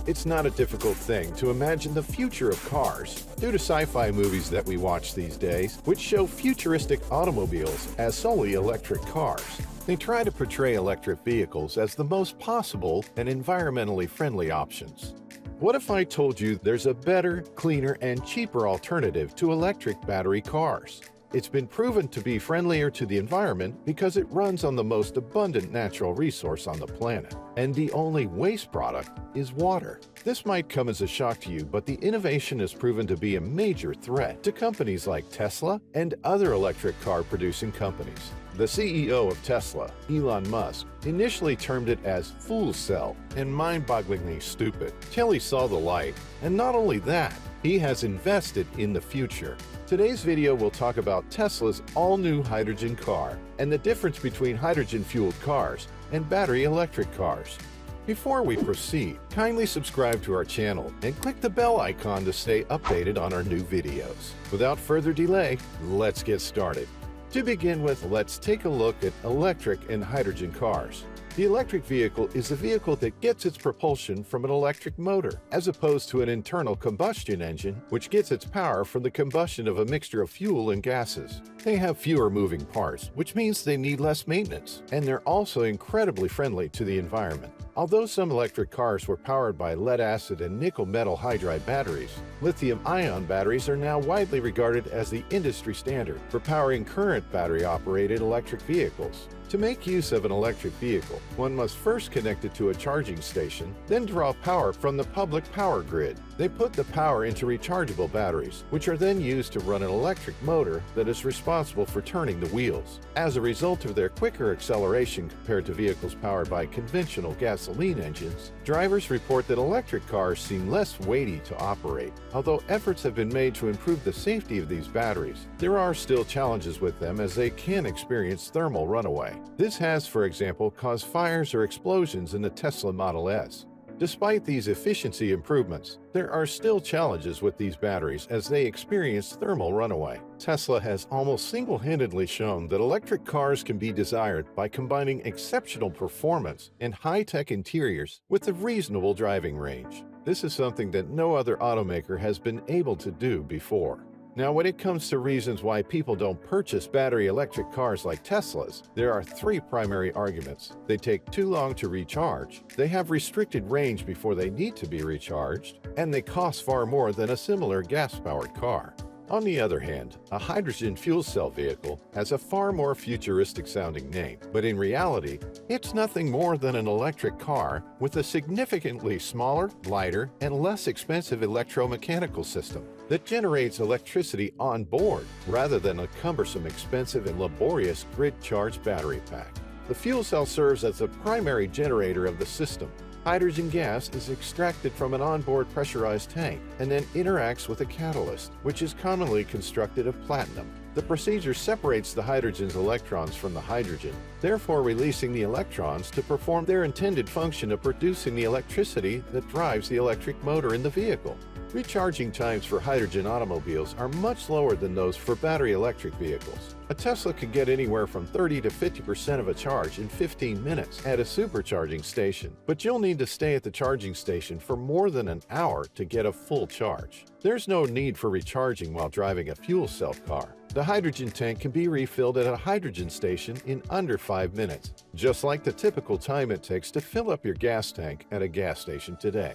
It's not a difficult thing to imagine the future of cars due to sci-fi movies that we watch these days, which show futuristic automobiles as solely electric cars. They try to portray electric vehicles as the most possible and environmentally friendly options. What if I told you there's a better, cleaner, and cheaper alternative to electric battery cars? It's been proven to be friendlier to the environment because it runs on the most abundant natural resource on the planet, and the only waste product is water. This might come as a shock to you, but the innovation has proven to be a major threat to companies like Tesla and other electric car producing companies. The CEO of Tesla, Elon Musk, initially termed it as fuel cell and mind-bogglingly stupid till he saw the light. And not only that, he has invested in the future. Today's video will talk about Tesla's all-new hydrogen car and the difference between hydrogen-fueled cars and battery electric cars. Before we proceed, kindly subscribe to our channel and click the bell icon to stay updated on our new videos. Without further delay, let's get started. To begin with, let's take a look at electric and hydrogen cars. The electric vehicle is a vehicle that gets its propulsion from an electric motor, as opposed to an internal combustion engine, which gets its power from the combustion of a mixture of fuel and gases. They have fewer moving parts, which means they need less maintenance, and they're also incredibly friendly to the environment. Although some electric cars were powered by lead-acid and nickel metal hydride batteries, lithium-ion batteries are now widely regarded as the industry standard for powering current battery-operated electric vehicles. To make use of an electric vehicle, one must first connect it to a charging station, then draw power from the public power grid. They put the power into rechargeable batteries, which are then used to run an electric motor that is responsible for turning the wheels. As a result of their quicker acceleration compared to vehicles powered by conventional gasoline engines, drivers report that electric cars seem less weighty to operate. Although efforts have been made to improve the safety of these batteries, there are still challenges with them as they can experience thermal runaway. This has, for example, caused fires or explosions in the Tesla Model S. Despite these efficiency improvements, there are still challenges with these batteries as they experience thermal runaway. Tesla has almost single-handedly shown that electric cars can be desired by combining exceptional performance and high-tech interiors with a reasonable driving range. This is something that no other automaker has been able to do before. Now, when it comes to reasons why people don't purchase battery electric cars like Tesla's, there are three primary arguments. They take too long to recharge, they have restricted range before they need to be recharged, and they cost far more than a similar gas-powered car. On the other hand, a hydrogen fuel cell vehicle has a far more futuristic-sounding name, but in reality, it's nothing more than an electric car with a significantly smaller, lighter, and less expensive electromechanical system that generates electricity on board rather than a cumbersome, expensive, and laborious grid-charged battery pack. The fuel cell serves as the primary generator of the system. Hydrogen gas is extracted from an onboard pressurized tank and then interacts with a catalyst, which is commonly constructed of platinum. The procedure separates the hydrogen's electrons from the hydrogen, therefore releasing the electrons to perform their intended function of producing the electricity that drives the electric motor in the vehicle. Recharging times for hydrogen automobiles are much lower than those for battery electric vehicles. A Tesla can get anywhere from 30 to 50% of a charge in 15 minutes at a supercharging station, but you'll need to stay at the charging station for more than an hour to get a full charge. There's no need for recharging while driving a fuel cell car. The hydrogen tank can be refilled at a hydrogen station in under 5 minutes, just like the typical time it takes to fill up your gas tank at a gas station today.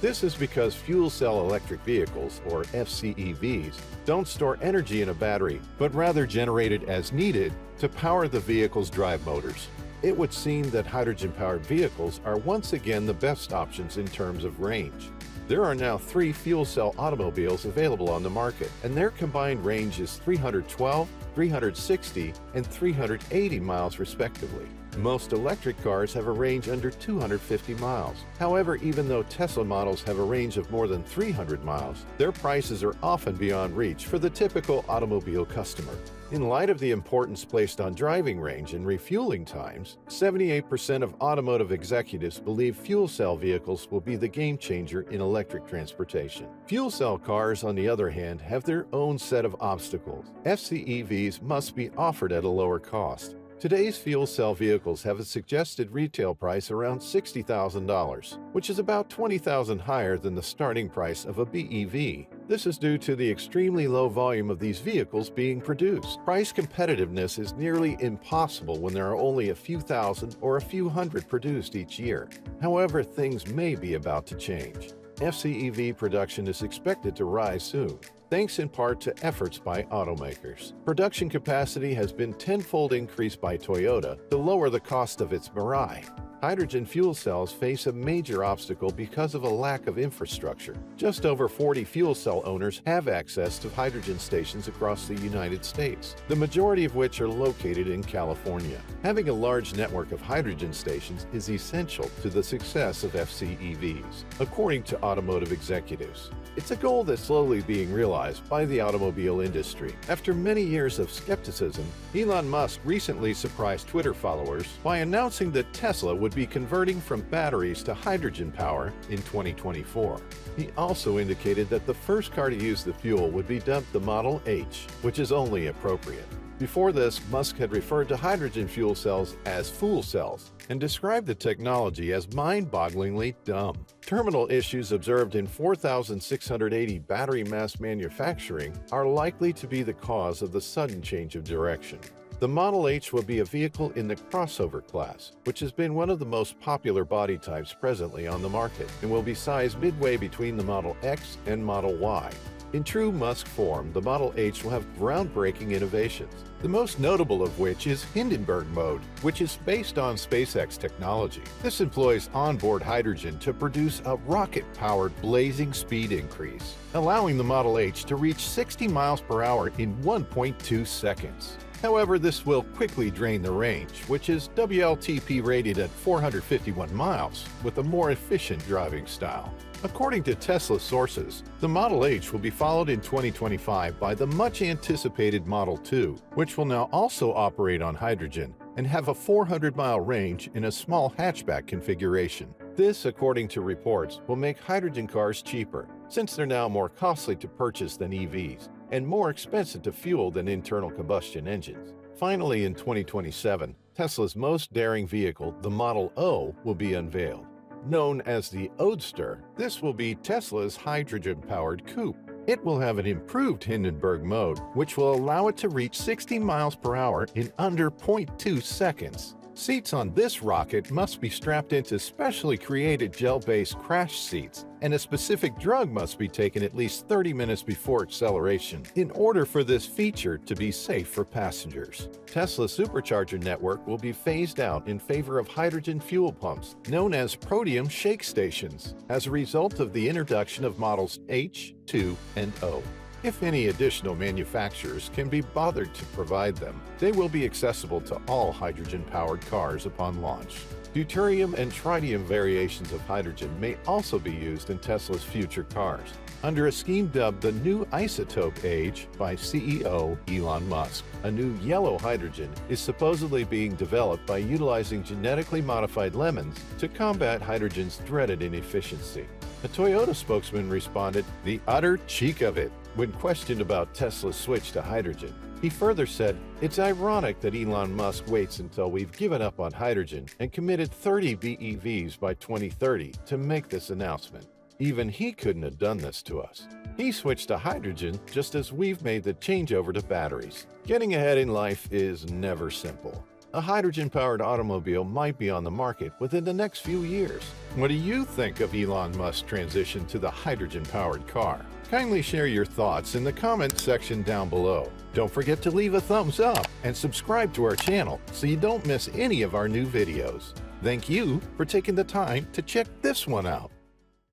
This is because fuel cell electric vehicles, or FCEVs, don't store energy in a battery, but rather generate it as needed to power the vehicle's drive motors. It would seem that hydrogen-powered vehicles are once again the best options in terms of range. There are now 3 fuel cell automobiles available on the market, and their combined range is 312, 360, and 380 miles respectively. Most electric cars have a range under 250 miles. However, even though Tesla models have a range of more than 300 miles, their prices are often beyond reach for the typical automobile customer. In light of the importance placed on driving range and refueling times, 78% of automotive executives believe fuel cell vehicles will be the game changer in electric transportation. Fuel cell cars, on the other hand, have their own set of obstacles. FCEVs must be offered at a lower cost. Today's fuel cell vehicles have a suggested retail price around $60,000, which is about $20,000 higher than the starting price of a BEV. This is due to the extremely low volume of these vehicles being produced. Price competitiveness is nearly impossible when there are only a few thousand or a few hundred produced each year. However, things may be about to change. FCEV production is expected to rise soon, thanks in part to efforts by automakers. Production capacity has been tenfold increased by Toyota to lower the cost of its Mirai. Hydrogen fuel cells face a major obstacle because of a lack of infrastructure. Just over 40 fuel cell owners have access to hydrogen stations across the United States, the majority of which are located in California. Having a large network of hydrogen stations is essential to the success of FCEVs, according to automotive executives. It's a goal that's slowly being realized by the automobile industry. After many years of skepticism, Elon Musk recently surprised Twitter followers by announcing that Tesla would be converting from batteries to hydrogen power in 2024. He also indicated that the first car to use the fuel would be dubbed the Model H, which is only appropriate. Before this, Musk had referred to hydrogen fuel cells as fool cells and described the technology as mind-bogglingly dumb. Terminal issues observed in 4,680 battery mass manufacturing are likely to be the cause of the sudden change of direction. The Model H will be a vehicle in the crossover class, which has been one of the most popular body types presently on the market, and will be sized midway between the Model X and Model Y. In true Musk form, the Model H will have groundbreaking innovations, the most notable of which is Hindenburg mode, which is based on SpaceX technology. This employs onboard hydrogen to produce a rocket-powered blazing speed increase, allowing the Model H to reach 60 miles per hour in 1.2 seconds. However, this will quickly drain the range, which is WLTP rated at 451 miles, with a more efficient driving style. According to Tesla sources, the Model H will be followed in 2025 by the much-anticipated Model 2, which will now also operate on hydrogen and have a 400-mile range in a small hatchback configuration. This, according to reports, will make hydrogen cars cheaper, since they're now more costly to purchase than EVs and more expensive to fuel than internal combustion engines. Finally, in 2027, Tesla's most daring vehicle, the Model O, will be unveiled. Known as the Roadster, this will be Tesla's hydrogen-powered coupe. It will have an improved Hindenburg mode, which will allow it to reach 60 miles per hour in under 0.2 seconds. Seats on this rocket must be strapped into specially created gel-based crash seats, and a specific drug must be taken at least 30 minutes before acceleration in order for this feature to be safe for passengers. Tesla's supercharger network will be phased out in favor of hydrogen fuel pumps, known as Protium shake stations, as a result of the introduction of models H, 2, and O. If any additional manufacturers can be bothered to provide them, they will be accessible to all hydrogen-powered cars upon launch. Deuterium and tritium variations of hydrogen may also be used in Tesla's future cars, under a scheme dubbed the New Isotope Age by CEO Elon Musk. A new yellow hydrogen is supposedly being developed by utilizing genetically modified lemons to combat hydrogen's dreaded inefficiency. A Toyota spokesman responded, "The utter cheek of it," when questioned about Tesla's switch to hydrogen. He further said, "It's ironic that Elon Musk waits until we've given up on hydrogen and committed 30 BEVs by 2030 to make this announcement. Even he couldn't have done this to us. He switched to hydrogen just as we've made the changeover to batteries." Getting ahead in life is never simple. A hydrogen-powered automobile might be on the market within the next few years. What do you think of Elon Musk's transition to the hydrogen-powered car? Kindly share your thoughts in the comments section down below. Don't forget to leave a thumbs up and subscribe to our channel so you don't miss any of our new videos. Thank you for taking the time to check this one out.